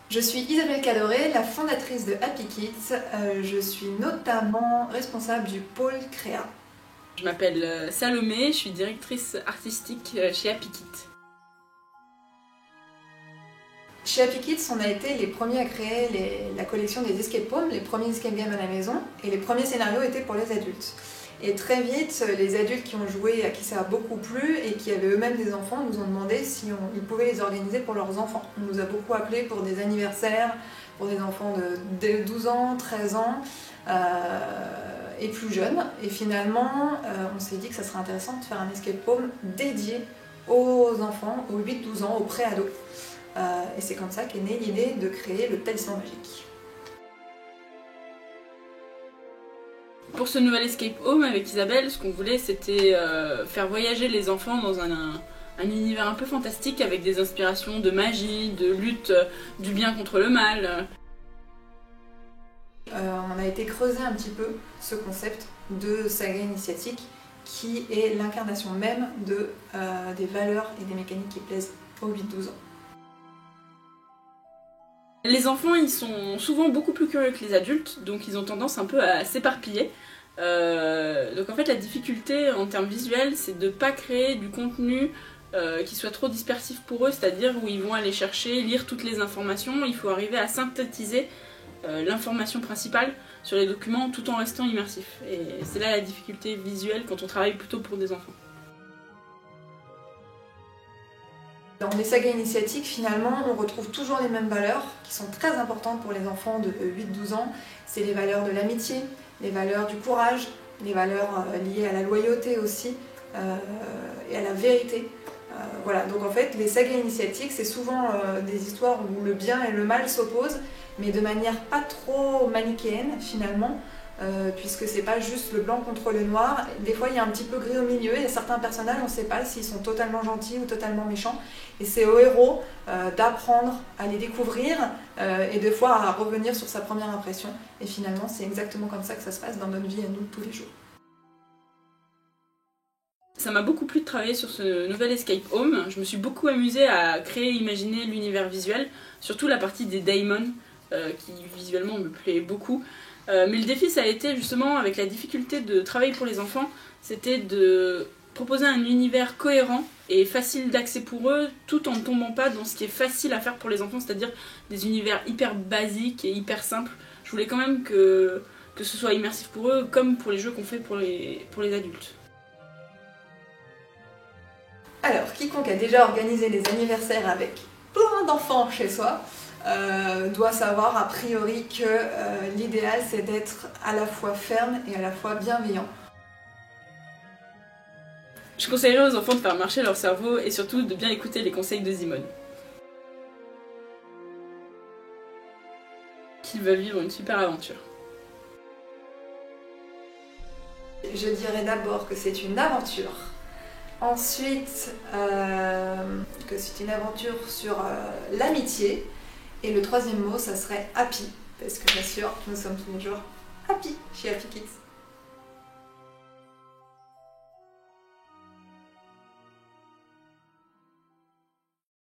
Je suis Isabelle Cadoré, la fondatrice de Happy Kids. Je suis notamment responsable du pôle créa. Je m'appelle Salomé, je suis directrice artistique chez Happy Kids. Chez Happy Kids, on a été les premiers à créer la collection des escape rooms, les premiers escape games à la maison, et les premiers scénarios étaient pour les adultes. Et très vite, les adultes qui ont joué, à qui ça a beaucoup plu et qui avaient eux-mêmes des enfants, nous ont demandé si ils pouvaient les organiser pour leurs enfants. On nous a beaucoup appelés pour des anniversaires, pour des enfants de 12 ans, 13 ans et plus jeunes. Et finalement, on s'est dit que ça serait intéressant de faire un escape room dédié aux enfants, aux 8-12 ans, aux pré-ados. Et c'est comme ça qu'est née l'idée de créer le Talisman Magique. Pour ce nouvel escape home avec Isabelle, ce qu'on voulait c'était faire voyager les enfants dans un univers un peu fantastique avec des inspirations de magie, de lutte du bien contre le mal. On a été creuser un petit peu ce concept de saga initiatique qui est l'incarnation même des valeurs et des mécaniques qui plaisent aux 8-12 ans. Les enfants, ils sont souvent beaucoup plus curieux que les adultes, donc ils ont tendance un peu à s'éparpiller. Donc en fait, la difficulté en termes visuels, c'est de ne pas créer du contenu qui soit trop dispersif pour eux, c'est-à-dire où ils vont aller chercher, lire toutes les informations. Il faut arriver à synthétiser l'information principale sur les documents tout en restant immersif. Et c'est là la difficulté visuelle quand on travaille plutôt pour des enfants. Dans les sagas initiatiques, finalement, on retrouve toujours les mêmes valeurs qui sont très importantes pour les enfants de 8-12 ans. C'est les valeurs de l'amitié, les valeurs du courage, les valeurs liées à la loyauté aussi et à la vérité. Voilà, donc en fait, les sagas initiatiques, c'est souvent des histoires où le bien et le mal s'opposent, mais de manière pas trop manichéenne finalement. Puisque c'est pas juste le blanc contre le noir, des fois il y a un petit peu gris au milieu, il y a certains personnages, on ne sait pas s'ils sont totalement gentils ou totalement méchants, et c'est au héros d'apprendre à les découvrir et des fois à revenir sur sa première impression, et finalement c'est exactement comme ça que ça se passe dans notre vie à nous tous les jours. Ça m'a beaucoup plu de travailler sur ce nouvel escape home, je me suis beaucoup amusée à créer et imaginer l'univers visuel, surtout la partie des daemons qui visuellement me plaît beaucoup. Mais le défi, ça a été justement, avec la difficulté de travailler pour les enfants, c'était de proposer un univers cohérent et facile d'accès pour eux, tout en ne tombant pas dans ce qui est facile à faire pour les enfants, c'est-à-dire des univers hyper basiques et hyper simples. Je voulais quand même que ce soit immersif pour eux, comme pour les jeux qu'on fait pour les adultes. Alors, quiconque a déjà organisé des anniversaires avec plein d'enfants chez soi, doit savoir a priori que l'idéal c'est d'être à la fois ferme et à la fois bienveillant. Je conseillerais aux enfants de faire marcher leur cerveau et surtout de bien écouter les conseils de Simone. Qu'il va vivre une super aventure. Je dirais d'abord que c'est une aventure. Ensuite, que c'est une aventure sur l'amitié. Et le troisième mot, ça serait happy, parce que bien sûr, nous sommes tous les jours happy chez Happy Kids.